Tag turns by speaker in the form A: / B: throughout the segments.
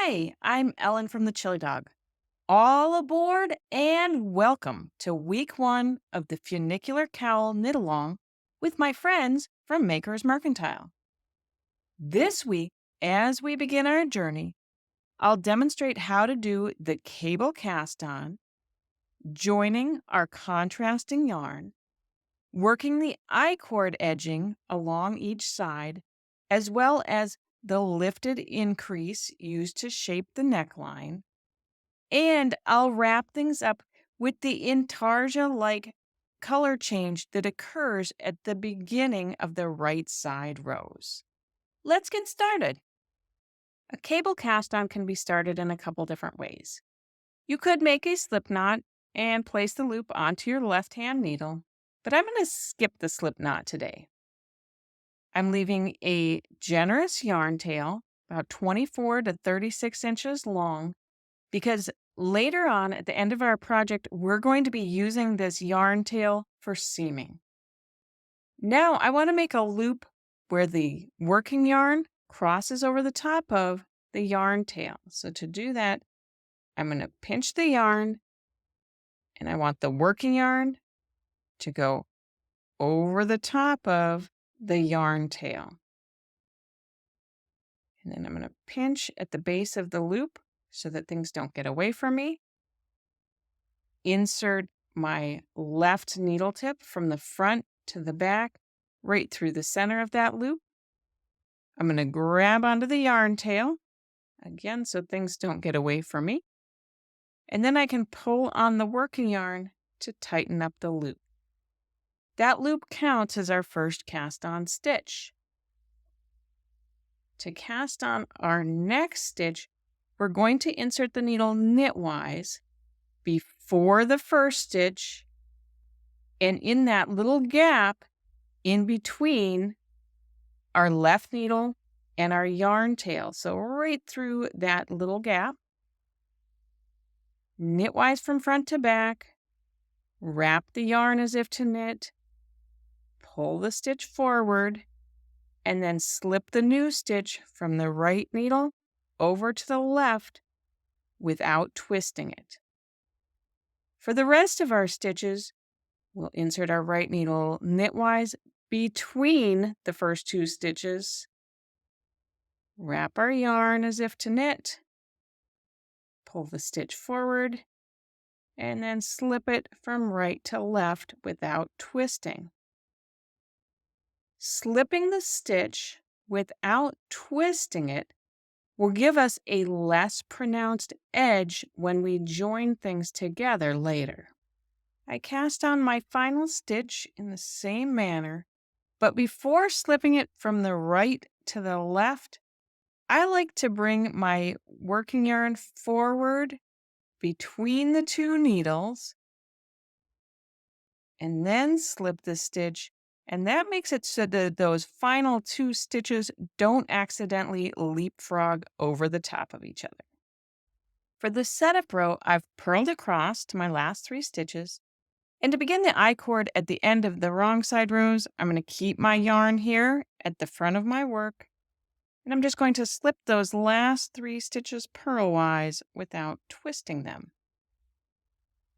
A: Hi, I'm Ellen from the Chili Dog. All aboard and welcome to week one of the Funicular Cowl Knit Along with my friends from Makers Mercantile. This week, as we begin our journey, I'll demonstrate how to do the cable cast on, joining our contrasting yarn, working the I-cord edging along each side, as well as the lifted increase used to shape the neckline. And I'll wrap things up with the intarsia-like color change that occurs at the beginning of the right side rows. Let's get started. A cable cast on can be started in a couple different ways. You could make a slip knot and place the loop onto your left-hand needle, but I'm going to skip the slip knot today. I'm leaving a generous yarn tail, about 24 to 36 inches long, because later on at the end of our project, we're going to be using this yarn tail for seaming. Now I want to make a loop where the working yarn crosses over the top of the yarn tail. So to do that, I'm going to pinch the yarn and I want the working yarn to go over the top of the yarn tail. And then I'm going to pinch at the base of the loop so that things don't get away from me. Insert my left needle tip from the front to the back, right through the center of that loop. I'm going to grab onto the yarn tail, again, so things don't get away from me. And then I can pull on the working yarn to tighten up the loop. That loop counts as our first cast on stitch. To cast on our next stitch, we're going to insert the needle knitwise before the first stitch, and in that little gap in between our left needle and our yarn tail. So right through that little gap, knitwise from front to back, wrap the yarn as if to knit, pull the stitch forward, and then slip the new stitch from the right needle over to the left without twisting it. For the rest of our stitches, we'll insert our right needle knitwise between the first two stitches, wrap our yarn as if to knit, pull the stitch forward, and then slip it from right to left without twisting. Slipping the stitch without twisting it will give us a less pronounced edge when we join things together later. I cast on my final stitch in the same manner, but before slipping it from the right to the left, I like to bring my working yarn forward between the two needles and then slip the stitch, and that makes it so that those final two stitches don't accidentally leapfrog over the top of each other. For the setup row, I've purled across to my last three stitches, and to begin the I-cord at the end of the wrong side rows, I'm going to keep my yarn here at the front of my work, and I'm just going to slip those last three stitches purlwise without twisting them.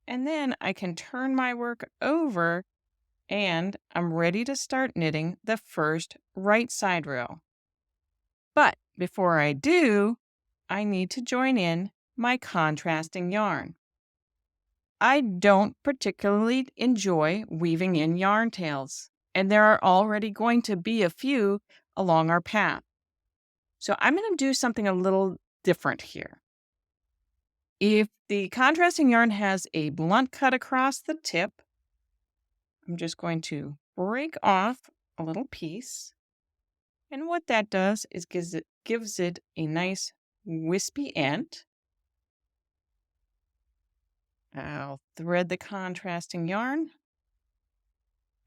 A: And then I can turn my work over and I'm ready to start knitting the first right side row. But before I do, I need to join in my contrasting yarn. I don't particularly enjoy weaving in yarn tails, and there are already going to be a few along our path. So I'm going to do something a little different here. If the contrasting yarn has a blunt cut across the tip, I'm just going to break off a little piece. And what that does is gives it a nice wispy end. I'll thread the contrasting yarn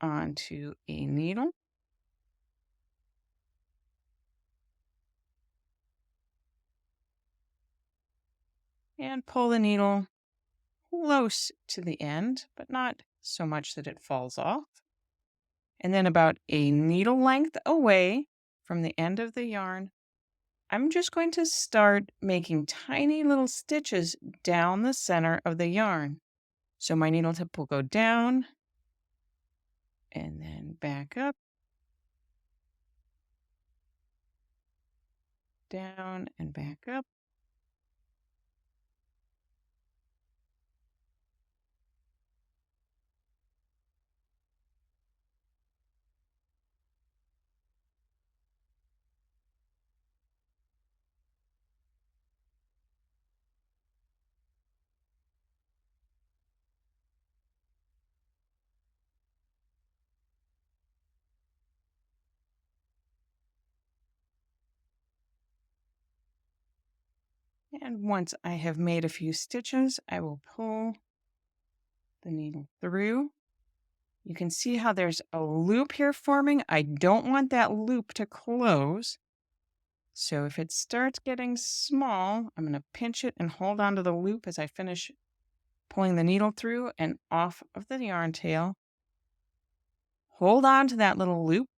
A: onto a needle. And pull the needle close to the end, but not so much that it falls off. And then about a needle length away from the end of the yarn, I'm just going to start making tiny little stitches down the center of the yarn. So my needle tip will go down and then back up, down and back up. And once I have made a few stitches, I will pull the needle through. You can see how there's a loop here forming. I don't want that loop to close. So if it starts getting small, I'm going to pinch it and hold onto the loop as I finish pulling the needle through and off of the yarn tail. Hold on to that little loop.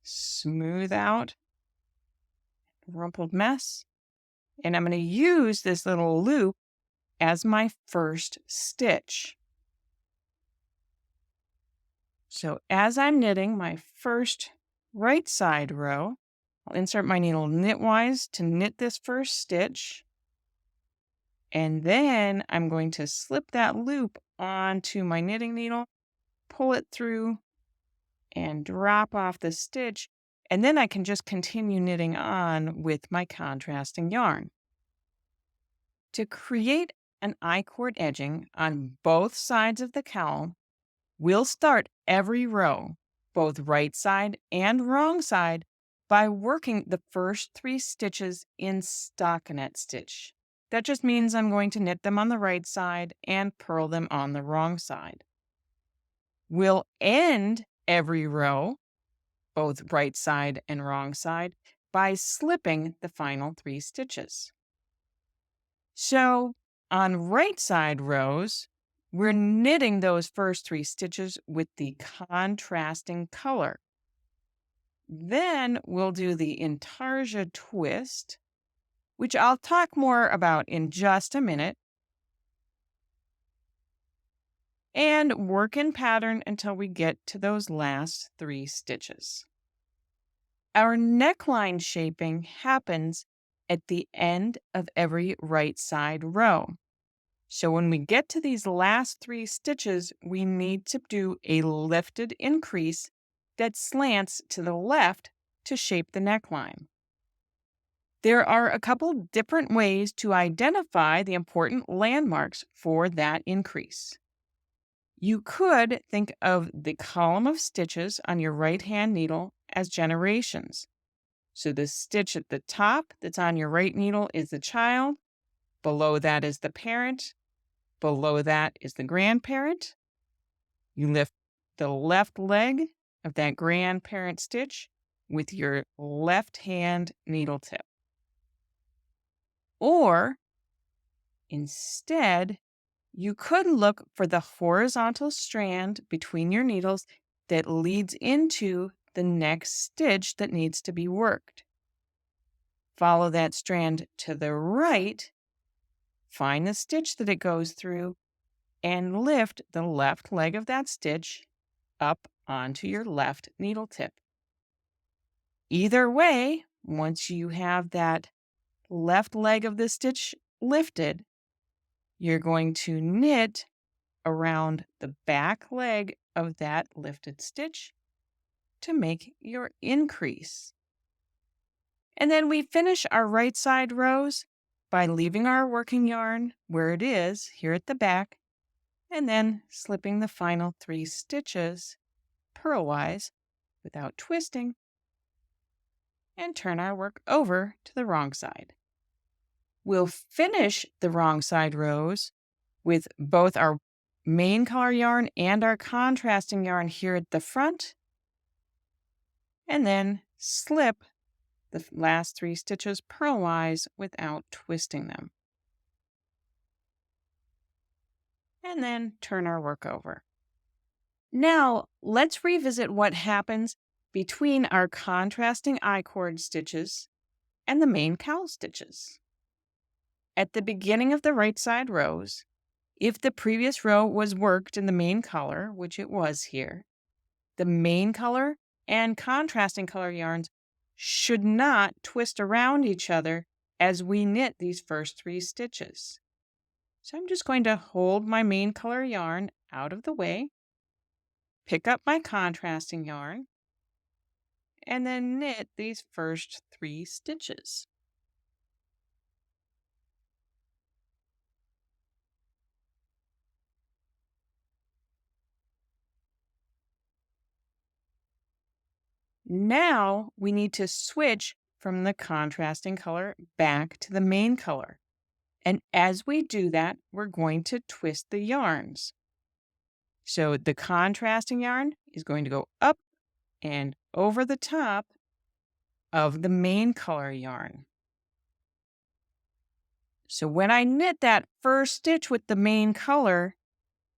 A: Smooth out rumpled mess. And I'm going to use this little loop as my first stitch. So as I'm knitting my first right side row, I'll insert my needle knitwise to knit this first stitch. And then I'm going to slip that loop onto my knitting needle, pull it through, and drop off the stitch. And then I can just continue knitting on with my contrasting yarn. To create an I-cord edging on both sides of the cowl, we'll start every row, both right side and wrong side, by working the first 3 stitches in stockinette stitch. That just means I'm going to knit them on the right side and purl them on the wrong side. We'll end every row, both right side and wrong side, by slipping the final 3 stitches. So on right side rows, we're knitting those first 3 stitches with the contrasting color. Then we'll do the intarsia twist, which I'll talk more about in just a minute, and work in pattern until we get to those last 3 stitches. Our neckline shaping happens at the end of every right side row. So when we get to these last 3 stitches, we need to do a lifted increase that slants to the left to shape the neckline. There are a couple different ways to identify the important landmarks for that increase. You could think of the column of stitches on your right-hand needle as generations. So the stitch at the top that's on your right needle is the child, below that is the parent, below that is the grandparent. You lift the left leg of that grandparent stitch with your left hand needle tip. Or instead, you could look for the horizontal strand between your needles that leads into the next stitch that needs to be worked. Follow that strand to the right, find the stitch that it goes through, and lift the left leg of that stitch up onto your left needle tip. Either way, once you have that left leg of the stitch lifted, you're going to knit around the back leg of that lifted stitch to make your increase. And then we finish our right side rows by leaving our working yarn where it is here at the back, and then slipping the final 3 stitches purlwise without twisting, and turn our work over to the wrong side. We'll finish the wrong side rows with both our main color yarn and our contrasting yarn here at the front, and then slip the last 3 stitches purlwise without twisting them. And then turn our work over. Now, let's revisit what happens between our contrasting I-cord stitches and the main cowl stitches. At the beginning of the right side rows, if the previous row was worked in the main color, which it was here, the main color and contrasting color yarns should not twist around each other as we knit these first 3 stitches. So I'm just going to hold my main color yarn out of the way, pick up my contrasting yarn, and then knit these first 3 stitches. Now we need to switch from the contrasting color back to the main color. And as we do that, we're going to twist the yarns. So the contrasting yarn is going to go up and over the top of the main color yarn. So when I knit that first stitch with the main color,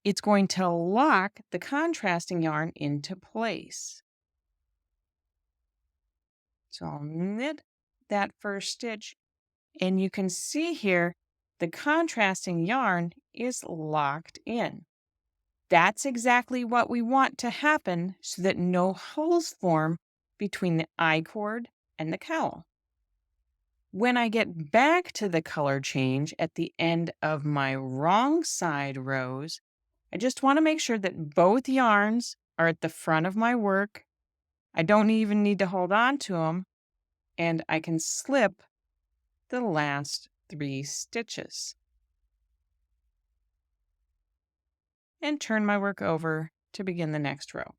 A: it's going to lock the contrasting yarn into place. So I'll knit that first stitch, and you can see here the contrasting yarn is locked in. That's exactly what we want to happen so that no holes form between the I-cord and the cowl. When I get back to the color change at the end of my wrong side rows, I just want to make sure that both yarns are at the front of my work. I don't even need to hold on to them, and I can slip the last 3 stitches and turn my work over to begin the next row.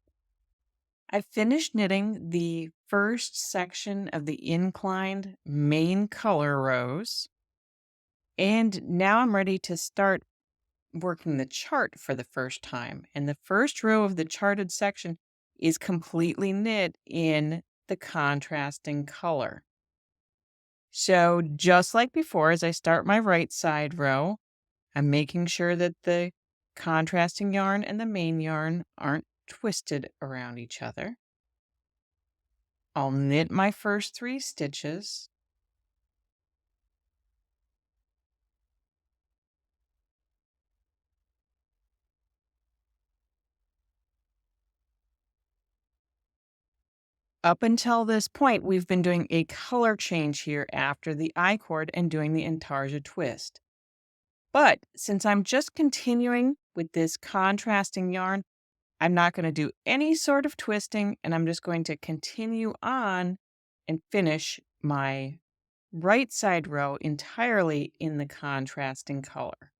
A: I finished knitting the first section of the inclined main color rows, and now I'm ready to start working the chart for the first time. And the first row of the charted section is completely knit in the contrasting color. So just like before, as I start my right side row, I'm making sure that the contrasting yarn and the main yarn aren't twisted around each other. I'll knit my first 3 stitches. Up until this point, we've been doing a color change here after the I-cord and doing the intarsia twist. But since I'm just continuing with this contrasting yarn, I'm not going to do any sort of twisting, and I'm just going to continue on and finish my right side row entirely in the contrasting color.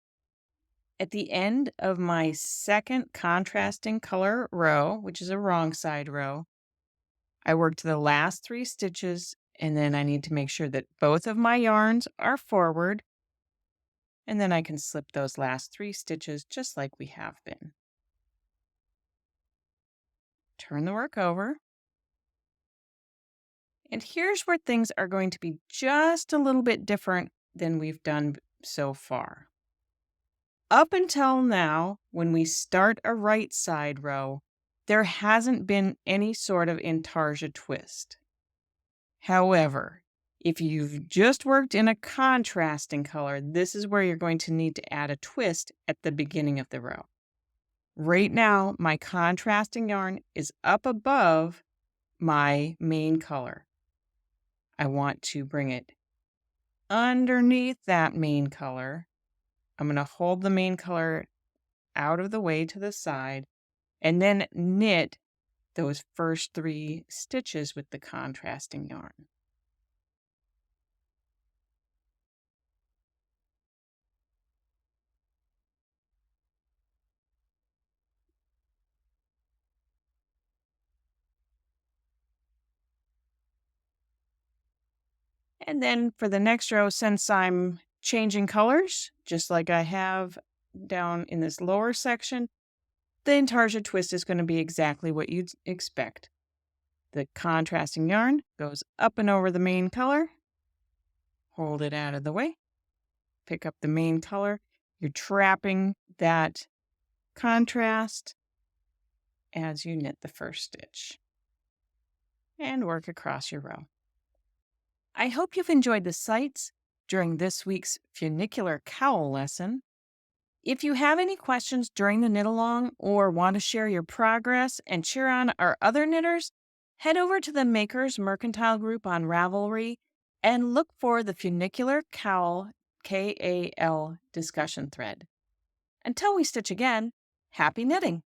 A: At the end of my second contrasting color row, which is a wrong side row, I worked the last 3 stitches, and then I need to make sure that both of my yarns are forward, and then I can slip those last 3 stitches just like we have been. Turn the work over. And here's where things are going to be just a little bit different than we've done so far. Up until now, when we start a right side row, there hasn't been any sort of intarsia twist. However, if you've just worked in a contrasting color, this is where you're going to need to add a twist at the beginning of the row. Right now, my contrasting yarn is up above my main color. I want to bring it underneath that main color. I'm going to hold the main color out of the way to the side and then knit those first 3 stitches with the contrasting yarn. And then for the next row, since I'm changing colors, just like I have down in this lower section, the intarsia twist is going to be exactly what you'd expect. The contrasting yarn goes up and over the main color, hold it out of the way, pick up the main color. You're trapping that contrast as you knit the first stitch and work across your row. I hope you've enjoyed the sights during this week's funicular cowl lesson. If you have any questions during the knit along or want to share your progress and cheer on our other knitters, head over to the Makers Mercantile group on Ravelry and look for the Funicular Cowl KAL discussion thread. Until we stitch again, happy knitting!